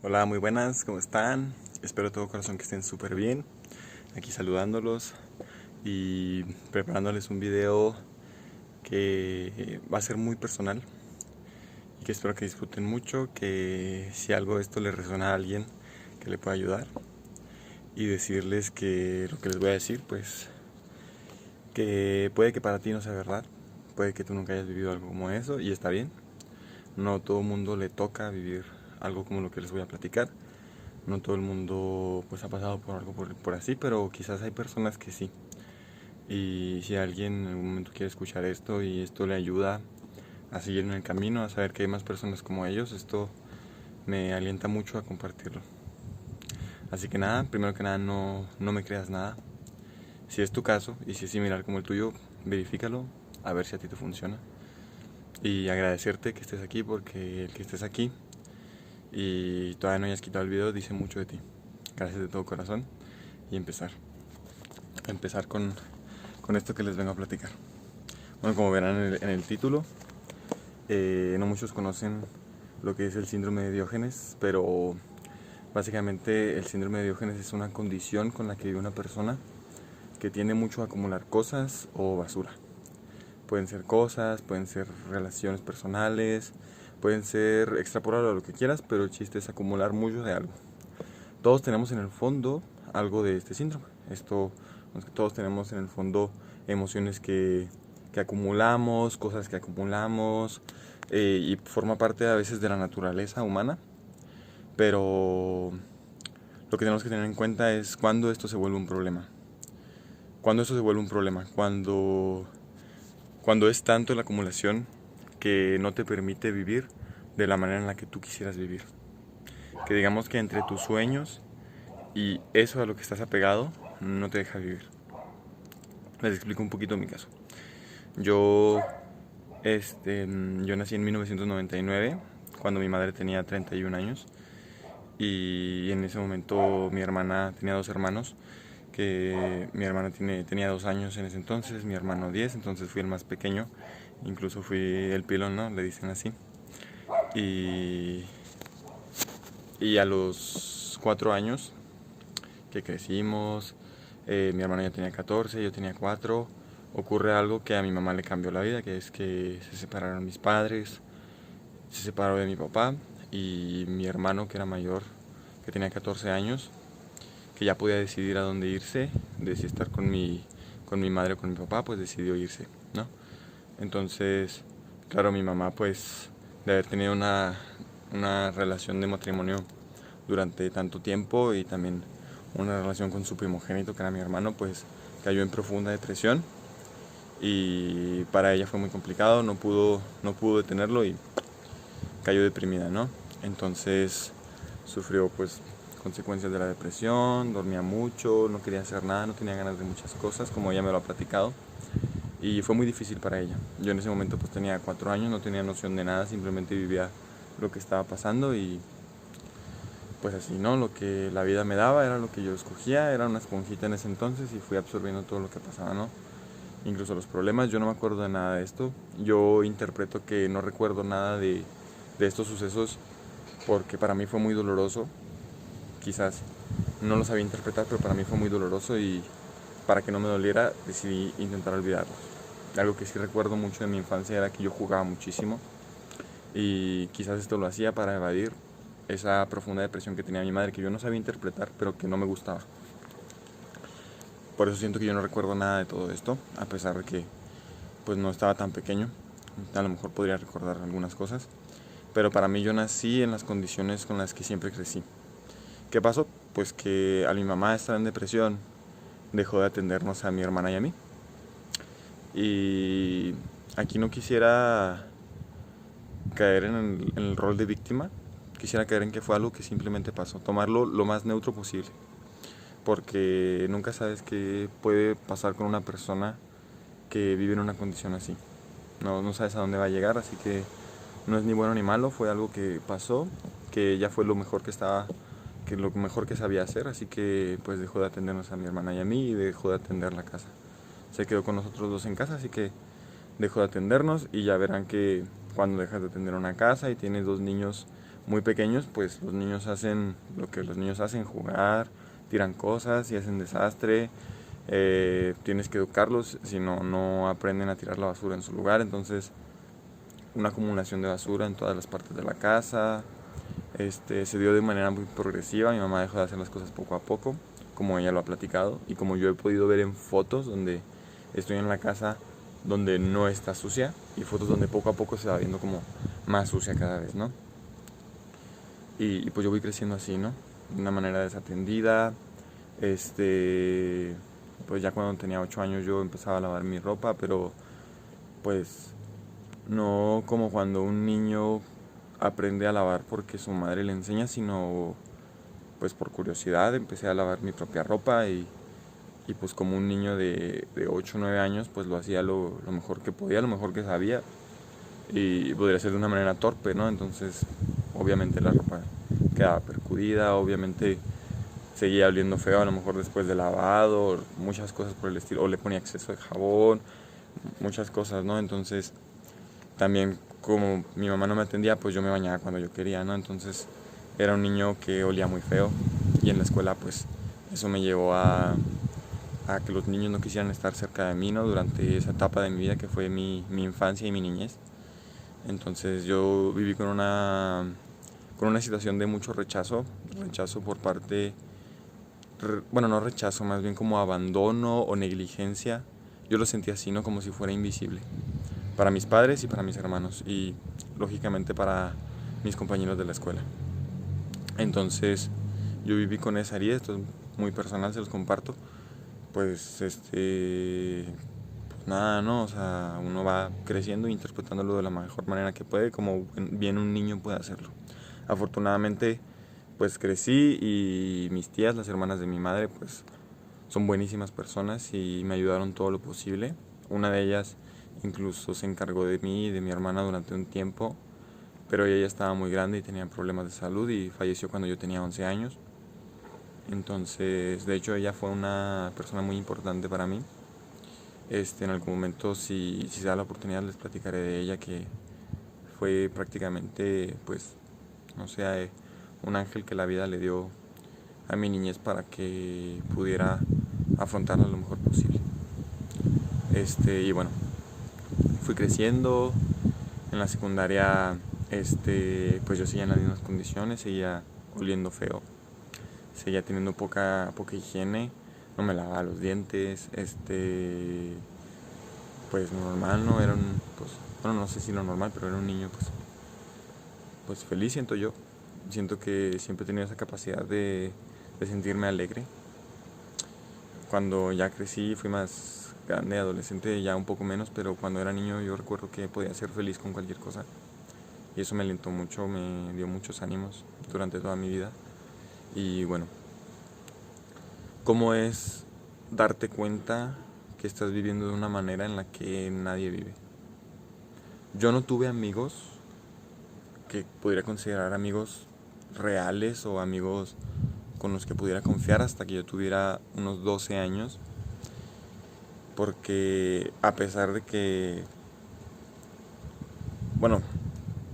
Hola, muy buenas, ¿cómo están? Espero de todo corazón que estén súper bien. Aquí saludándolos y preparándoles un video que va a ser muy personal y que espero que disfruten mucho, que si algo de esto le resuena a alguien, que le pueda ayudar y decirles que lo que les voy a decir, pues que puede que para ti no sea verdad, puede que tú nunca hayas vivido algo como eso y está bien. No todo el mundo le toca vivir algo como lo que les voy a platicar. No todo el mundo pues ha pasado por algo por así, pero quizás hay personas que sí. Y si alguien en algún momento quiere escuchar esto y esto le ayuda a seguir en el camino, a saber que hay más personas como ellos, esto me alienta mucho a compartirlo. Así que nada, primero que nada no me creas nada. Si es tu caso y si es similar como el tuyo, verifícalo a ver si a ti te funciona. Y agradecerte que estés aquí porque el que estés aquí y todavía no hayas quitado el video dice mucho de ti. Gracias de todo corazón y empezar con esto que les vengo a platicar. Bueno, como verán en el título, no muchos conocen lo que es el síndrome de Diógenes, pero básicamente el síndrome de Diógenes es una condición con la que vive una persona que tiende mucho a acumular cosas o basura. Pueden ser cosas, pueden ser relaciones personales, pueden ser extrapolar a lo que quieras, pero el chiste es acumular mucho de algo. Todos tenemos en el fondo algo de este síndrome. Todos tenemos en el fondo emociones que acumulamos, cosas que acumulamos, y forma parte a veces de la naturaleza humana. Pero lo que tenemos que tener en cuenta es cuando esto se vuelve un problema. Cuando esto se vuelve un problema, cuando es tanto la acumulación que no te permite vivir de la manera en la que tú quisieras vivir. Que digamos que entre tus sueños y eso a lo que estás apegado no te deja vivir. Les explico un poquito mi caso. Yo, yo nací en 1999, cuando mi madre tenía 31 años. Y en ese momento mi hermana tenía dos hermanos, que mi hermana tenía 2 años en ese entonces, mi hermano 10, entonces fui el más pequeño. Incluso fui el pilón, ¿no? Le dicen así. Y, y a los 4 años que crecimos, mi hermano ya tenía 14, yo tenía 4. Ocurre algo que a mi mamá le cambió la vida, que es que se separaron mis padres, se separó de mi papá y mi hermano, que era mayor, que tenía 14 años, que ya podía decidir a dónde irse, de si estar con mi madre o con mi papá, pues decidió irse, ¿no? Entonces, claro, mi mamá, pues, de haber tenido una relación de matrimonio durante tanto tiempo y también una relación con su primogénito, que era mi hermano, pues cayó en profunda depresión y para ella fue muy complicado, no pudo detenerlo y cayó deprimida, ¿no? Entonces sufrió pues consecuencias de la depresión, dormía mucho, no quería hacer nada, no tenía ganas de muchas cosas, como ella me lo ha platicado, y fue muy difícil para ella. Yo en ese momento pues tenía 4 años, no tenía noción de nada, simplemente vivía lo que estaba pasando y pues así, ¿no? Lo que la vida me daba era lo que yo escogía, era una esponjita en ese entonces y fui absorbiendo todo lo que pasaba, ¿no? Incluso los problemas, yo no me acuerdo de nada de esto. Yo interpreto que no recuerdo nada de estos sucesos porque para mí fue muy doloroso. Quizás no lo sabía interpretar, pero para mí fue muy doloroso y para que no me doliera decidí intentar olvidarlos. Algo que sí recuerdo mucho de mi infancia era que yo jugaba muchísimo y quizás esto lo hacía para evadir esa profunda depresión que tenía mi madre, que yo no sabía interpretar, pero que no me gustaba. Por eso siento que yo no recuerdo nada de todo esto, a pesar de que pues no estaba tan pequeño. A lo mejor podría recordar algunas cosas, pero para mí yo nací en las condiciones con las que siempre crecí. ¿Qué pasó? Pues que al mi mamá estar en depresión, dejó de atendernos a mi hermana y a mí. Y aquí no quisiera caer en el rol de víctima, quisiera caer en que fue algo que simplemente pasó, tomarlo lo más neutro posible, porque nunca sabes qué puede pasar con una persona que vive en una condición así. No sabes a dónde va a llegar, así que no es ni bueno ni malo, fue algo que pasó, que ya fue lo mejor que lo mejor que sabía hacer, así que pues dejó de atendernos a mi hermana y a mí y dejó de atender la casa. Se quedó con nosotros dos en casa, así que dejó de atendernos y ya verán que cuando dejas de atender una casa y tienes dos niños muy pequeños, pues los niños hacen lo que los niños hacen, jugar, tiran cosas y hacen desastre. Tienes que educarlos, si no, no aprenden a tirar la basura en su lugar. Entonces, una acumulación de basura en todas las partes de la casa. Se dio de manera muy progresiva. Mi mamá dejó de hacer las cosas poco a poco, como ella lo ha platicado, y como yo he podido ver en fotos donde estoy en la casa donde no está sucia, y fotos donde poco a poco se va viendo como más sucia cada vez, ¿no? Y pues yo voy creciendo así, ¿no? De una manera desatendida. Pues ya cuando tenía 8 años yo empezaba a lavar mi ropa, pero pues no como cuando un niño aprende a lavar porque su madre le enseña, sino pues por curiosidad empecé a lavar mi propia ropa y pues como un niño de 8 o 9 años pues lo hacía lo mejor que podía, lo mejor que sabía, y podría ser de una manera torpe, ¿no? Entonces obviamente la ropa quedaba percudida, obviamente seguía oliendo feo a lo mejor después de lavado, muchas cosas por el estilo, o le ponía exceso de jabón, muchas cosas, ¿no? Entonces también como mi mamá no me atendía, pues yo me bañaba cuando yo quería, ¿no? Entonces era un niño que olía muy feo, y en la escuela pues eso me llevó a que los niños no quisieran estar cerca de mí, ¿no? Durante esa etapa de mi vida que fue mi infancia y mi niñez. Entonces yo viví con una situación de mucho rechazo por parte, bueno, no rechazo, más bien como abandono o negligencia. Yo lo sentía así, ¿no? Como si fuera invisible para mis padres y para mis hermanos, y lógicamente para mis compañeros de la escuela. Entonces yo viví con esa herida, esto es muy personal, se los comparto. Pues pues nada, ¿no? O sea, uno va creciendo e interpretándolo de la mejor manera que puede, como bien un niño puede hacerlo. Afortunadamente pues crecí, y mis tías, las hermanas de mi madre, pues son buenísimas personas y me ayudaron todo lo posible. Una de ellas incluso se encargó de mí y de mi hermana durante un tiempo, pero ella ya estaba muy grande y tenía problemas de salud y falleció cuando yo tenía 11 años. Entonces, de hecho, ella fue una persona muy importante para mí. En algún momento, si se da la oportunidad, les platicaré de ella, que fue prácticamente, pues, no sé, un ángel que la vida le dio a mi niñez para que pudiera afrontarla lo mejor posible. Y bueno, fui creciendo. En la secundaria, pues yo seguía en las mismas condiciones, seguía oliendo feo, seguía teniendo poca higiene, no me lavaba los dientes, pues normal, no era un, pues, bueno, no sé si lo normal, pero era un niño, pues feliz, siento yo. Siento que siempre he tenido esa capacidad de sentirme alegre. Cuando ya crecí, fui más grande, adolescente, ya un poco menos, pero cuando era niño yo recuerdo que podía ser feliz con cualquier cosa. Y eso me alentó mucho, me dio muchos ánimos durante toda mi vida. Y bueno, ¿cómo es darte cuenta que estás viviendo de una manera en la que nadie vive? Yo no tuve amigos que pudiera considerar amigos reales o amigos con los que pudiera confiar hasta que yo tuviera unos 12 años, porque a pesar de que, bueno,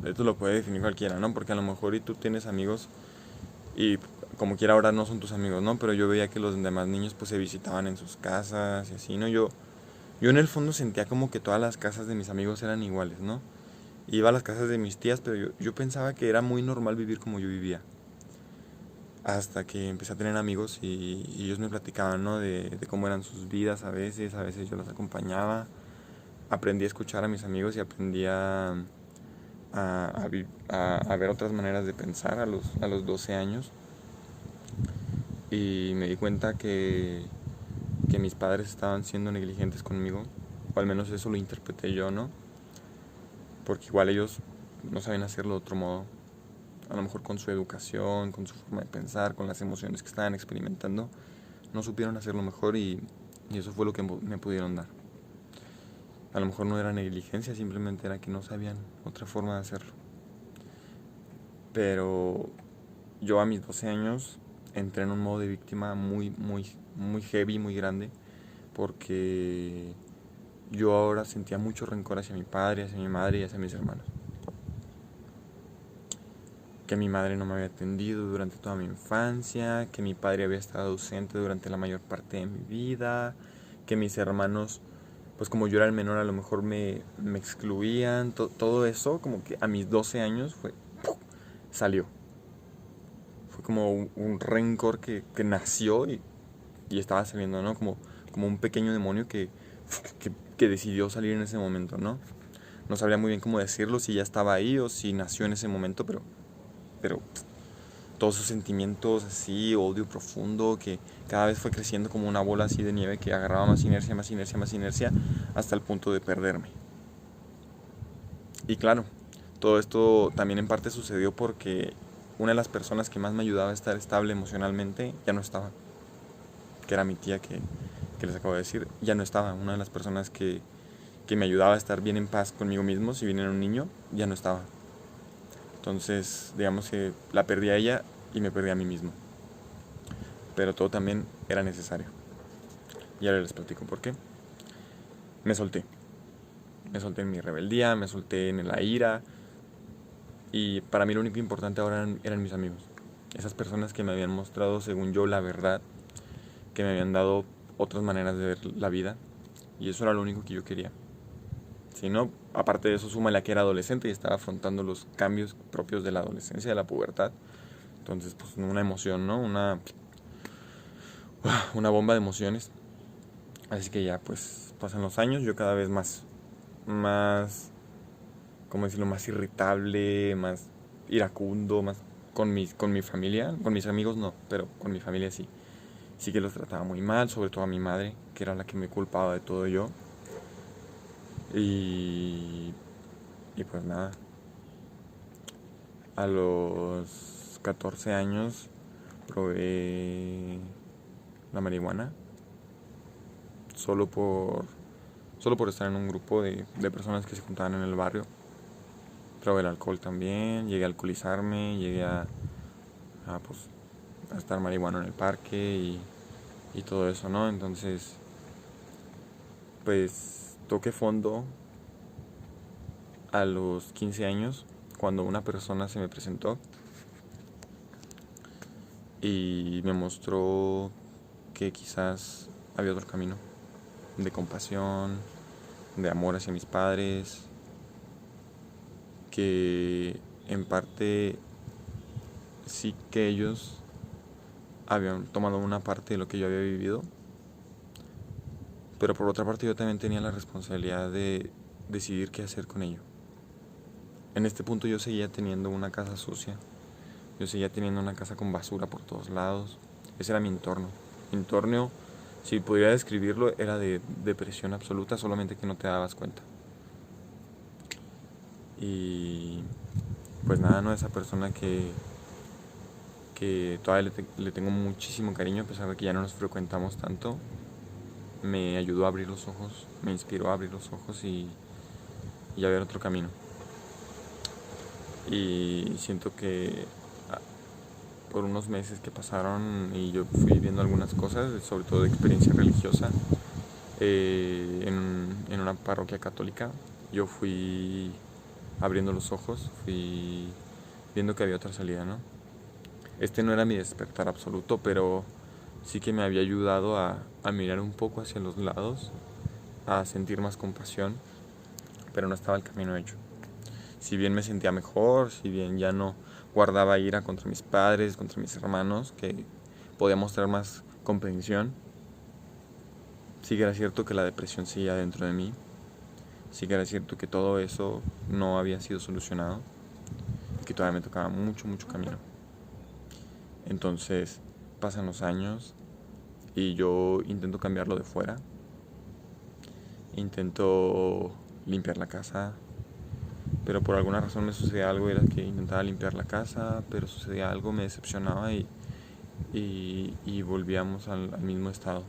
esto lo puede definir cualquiera, ¿no? Porque a lo mejor y tú tienes amigos y como quiera ahora no son tus amigos, ¿no? Pero yo veía que los demás niños pues se visitaban en sus casas y así, ¿no? Yo en el fondo sentía como que todas las casas de mis amigos eran iguales, ¿no? Iba a las casas de mis tías, pero yo pensaba que era muy normal vivir como yo vivía. Hasta que empecé a tener amigos y ellos me platicaban, ¿no? De cómo eran sus vidas a veces yo los acompañaba. Aprendí a escuchar a mis amigos y aprendí a ver otras maneras de pensar a los 12 años. Y me di cuenta que mis padres estaban siendo negligentes conmigo, o al menos eso lo interpreté yo, ¿no? Porque igual ellos no saben hacerlo de otro modo, a lo mejor con su educación, con su forma de pensar, con las emociones que estaban experimentando, no supieron hacerlo mejor, y eso fue lo que me pudieron dar. A lo mejor no era negligencia, simplemente era que no sabían otra forma de hacerlo. Pero yo a mis 12 años entré en un modo de víctima muy heavy, muy grande, porque yo ahora sentía mucho rencor hacia mi padre, hacia mi madre y hacia mis hermanos. que mi madre no me había atendido durante toda mi infancia, que mi padre había estado ausente durante la mayor parte de mi vida, que mis hermanos, pues como yo era el menor, a lo mejor me excluían, todo eso como que a mis 12 años salió. Fue como un rencor que nació y estaba saliendo, ¿no? Como un pequeño demonio que decidió salir en ese momento, ¿no? No sabría muy bien cómo decirlo, si ya estaba ahí o si nació en ese momento, pero todos esos sentimientos así, odio profundo, que cada vez fue creciendo como una bola así de nieve que agarraba más inercia, más inercia, más inercia, hasta el punto de perderme. Y claro, todo esto también en parte sucedió porque una de las personas que más me ayudaba a estar estable emocionalmente ya no estaba, que era mi tía que les acabo de decir, ya no estaba. Una de las personas que me ayudaba a estar bien en paz conmigo mismo, si bien era un niño, ya no estaba. Entonces, digamos que la perdí a ella y me perdí a mí mismo. Pero todo también era necesario. Y ahora les platico por qué. Me solté. Me solté en mi rebeldía, me solté en la ira. Y para mí lo único importante ahora eran mis amigos. Esas personas que me habían mostrado, según yo, la verdad. Que me habían dado otras maneras de ver la vida. Y eso era lo único que yo quería. Si no, aparte de eso, súmale a que era adolescente y estaba afrontando los cambios propios de la adolescencia, de la pubertad. Entonces, pues una emoción, ¿no? Una bomba de emociones. Así que ya, pues pasan los años, yo cada vez más, ¿cómo decirlo? Más irritable, más iracundo, más con mi familia. Con mis amigos no, pero con mi familia sí. Sí que los trataba muy mal, sobre todo a mi madre, que era la que me culpaba de todo yo. Y, y pues nada, a los 14 años probé la marihuana solo por estar en un grupo de personas que se juntaban en el barrio. Probé el alcohol también, llegué a alcoholizarme, llegué pues, a estar marihuana en el parque y todo eso, ¿no? Entonces, pues toqué fondo a los 15 años cuando una persona se me presentó y me mostró que quizás había otro camino de compasión, de amor hacia mis padres, que en parte sí que ellos habían tomado una parte de lo que yo había vivido, pero por otra parte yo también tenía la responsabilidad de decidir qué hacer con ello. En este punto yo seguía teniendo una casa sucia, yo seguía teniendo una casa con basura por todos lados. Ese era mi entorno. Mi entorno, si pudiera describirlo, era de depresión absoluta, solamente que no te dabas cuenta. Y pues nada, no, esa persona que todavía le tengo muchísimo cariño, a pesar de que ya no nos frecuentamos tanto, me ayudó a abrir los ojos, me inspiró a abrir los ojos y a ver otro camino. Y siento que por unos meses que pasaron y yo fui viendo algunas cosas, sobre todo de experiencia religiosa, en una parroquia católica, yo fui abriendo los ojos, fui viendo que había otra salida, ¿no? Este no era mi despertar absoluto, pero sí que me había ayudado a mirar un poco hacia los lados, a sentir más compasión, pero no estaba el camino hecho. Si bien me sentía mejor, si bien ya no guardaba ira contra mis padres, contra mis hermanos, que podía mostrar más comprensión, sí que era cierto que la depresión seguía dentro de mí, sí que era cierto que todo eso no había sido solucionado, que todavía me tocaba mucho, mucho camino. Entonces pasan los años y yo intento cambiarlo de fuera, intento limpiar la casa, pero por alguna razón me sucedía algo, era que intentaba limpiar la casa, pero sucedía algo, me decepcionaba y volvíamos al mismo estado.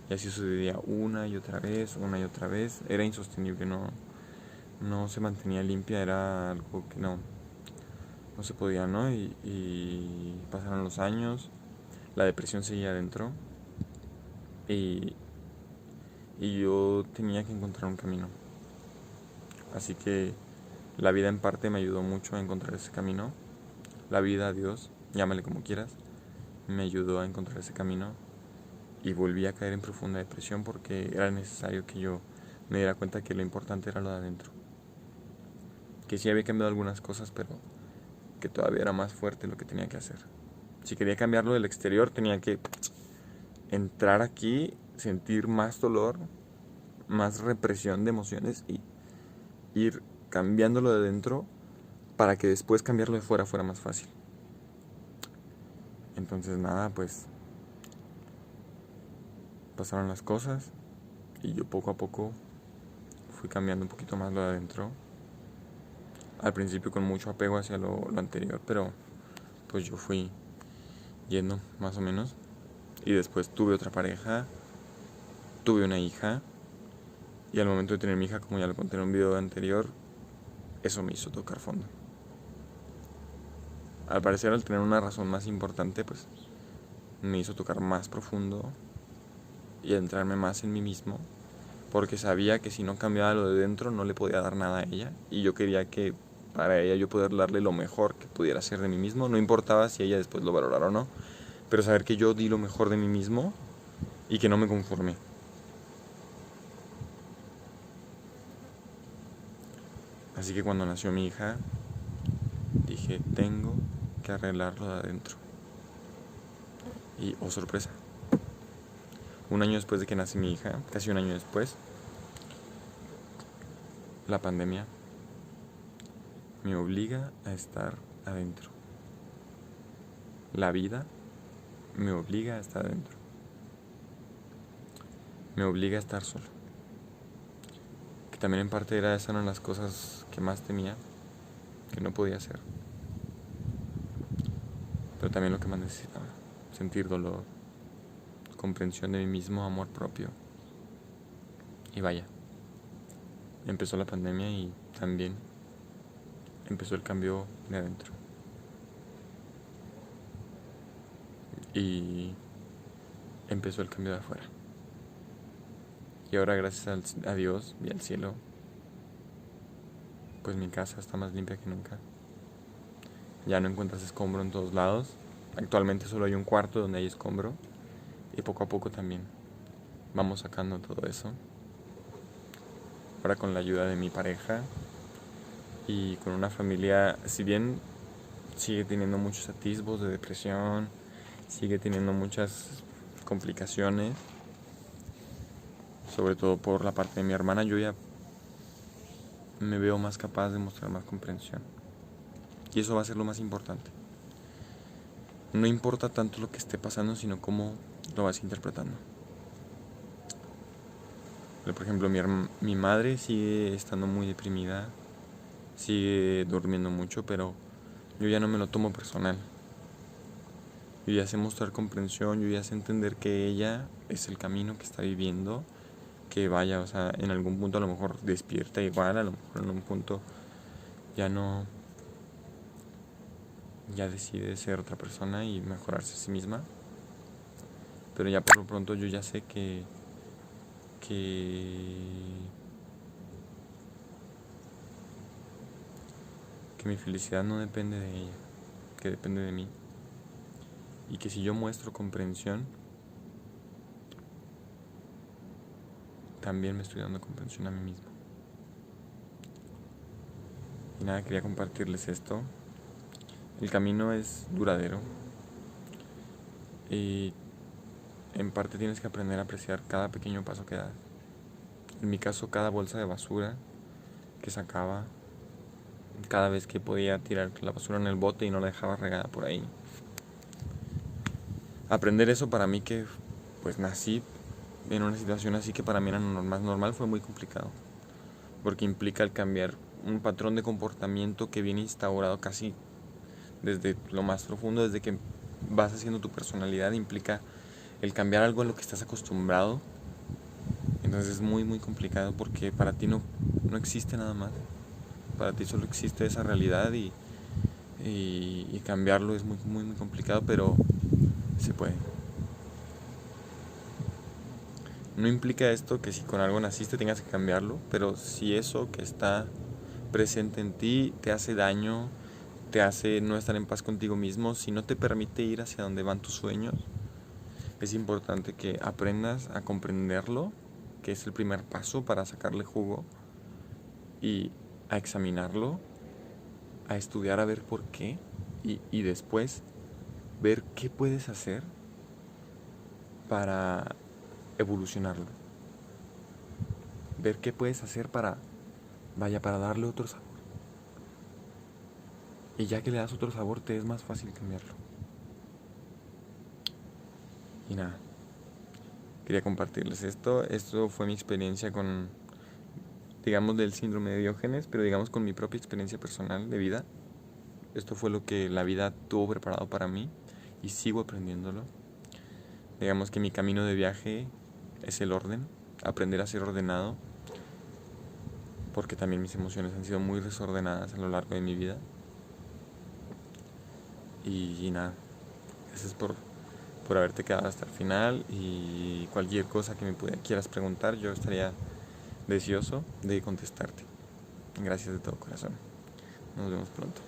Y así sucedía una y otra vez, era insostenible, no se mantenía limpia, era algo que no se podía, ¿no? Y pasaron los años, la depresión seguía adentro y yo tenía que encontrar un camino. Así que la vida en parte me ayudó mucho a encontrar ese camino, la vida, Dios, llámale como quieras, me ayudó a encontrar ese camino y volví a caer en profunda depresión porque era necesario que yo me diera cuenta que lo importante era lo de adentro. Que sí había cambiado algunas cosas, pero que todavía era más fuerte lo que tenía que hacer. Si quería cambiarlo del exterior, tenía que entrar aquí, sentir más dolor, más represión de emociones y ir cambiándolo de dentro para que después cambiarlo de fuera fuera más fácil. Entonces nada, pues pasaron las cosas y yo poco a poco fui cambiando un poquito más lo de adentro. Al principio con mucho apego hacia lo anterior, pero pues yo fui yendo más o menos. Y después tuve otra pareja, tuve una hija. Y al momento de tener mi hija, como ya lo conté en un video anterior, eso me hizo tocar fondo. Al parecer, al tener una razón más importante, pues me hizo tocar más profundo y adentrarme más en mí mismo, porque sabía que si no cambiaba lo de dentro no le podía dar nada a ella, y yo quería que para ella yo poder darle lo mejor que pudiera hacer de mí mismo. No importaba si ella después lo valorara o no, pero saber que yo di lo mejor de mí mismo y que no me conformé. Así que cuando nació mi hija, dije, tengo que arreglarlo de adentro. Y, oh sorpresa, un año después de que nace mi hija, casi un año después, la pandemia me obliga a estar adentro. La vida me obliga a estar adentro. Me obliga a estar solo. Que también en parte era esa una de las cosas que más temía, que no podía hacer. Pero también lo que más necesitaba. Sentir dolor, comprensión de mí mismo, amor propio. Y vaya, empezó la pandemia y también empezó el cambio de adentro. Y empezó el cambio de afuera. Y ahora gracias a Dios y al cielo, pues mi casa está más limpia que nunca. Ya no encuentras escombro en todos lados. Actualmente solo hay un cuarto donde hay escombro. Y poco a poco también vamos sacando todo eso. Ahora con la ayuda de mi pareja y con una familia, si bien sigue teniendo muchos atisbos de depresión, sigue teniendo muchas complicaciones, sobre todo por la parte de mi hermana, yo ya me veo más capaz de mostrar más comprensión. Y eso va a ser lo más importante. No importa tanto lo que esté pasando, sino cómo lo vas interpretando. Por ejemplo, mi madre sigue estando muy deprimida, sigue durmiendo mucho, pero yo ya no me lo tomo personal. Yo ya sé mostrar comprensión, yo ya sé entender que ella es el camino que está viviendo, que vaya, o sea, en algún punto a lo mejor despierta igual, a lo mejor en un punto ya no, ya decide ser otra persona y mejorarse a sí misma. Pero ya por lo pronto yo ya sé que mi felicidad no depende de ella, que depende de mí. Y que si yo muestro comprensión, también me estoy dando comprensión a mí mismo. Y nada, quería compartirles esto. El camino es duradero. Y en parte tienes que aprender a apreciar cada pequeño paso que das. En mi caso, cada bolsa de basura que sacaba, cada vez que podía tirar la basura en el bote y no la dejaba regada por ahí. Aprender eso para mí, que pues nací en una situación así que para mí era más normal, fue muy complicado. Porque implica el cambiar un patrón de comportamiento que viene instaurado casi desde lo más profundo, desde que vas haciendo tu personalidad, implica el cambiar algo a lo que estás acostumbrado. Entonces es muy muy complicado porque para ti no existe nada más. Para ti solo existe esa realidad y cambiarlo es muy muy muy complicado, pero se puede. No implica esto que si con algo naciste tengas que cambiarlo, pero si eso que está presente en ti te hace daño, te hace no estar en paz contigo mismo, si no te permite ir hacia donde van tus sueños, es importante que aprendas a comprenderlo, que es el primer paso para sacarle jugo, y a examinarlo, a estudiar a ver por qué, y después ver qué puedes hacer para evolucionarlo. Ver qué puedes hacer para darle otro sabor. Y ya que le das otro sabor, te es más fácil cambiarlo. Y nada, quería compartirles esto. Esto fue mi experiencia con, digamos, del síndrome de Diógenes, pero digamos con mi propia experiencia personal de vida. Esto fue lo que la vida tuvo preparado para mí y sigo aprendiéndolo. Digamos que mi camino de viaje es el orden, aprender a ser ordenado, porque también mis emociones han sido muy desordenadas a lo largo de mi vida. Y nada, gracias por haberte quedado hasta el final, y cualquier cosa que me quieras preguntar, yo estaría deseoso de contestarte. Gracias de todo corazón. Nos vemos pronto.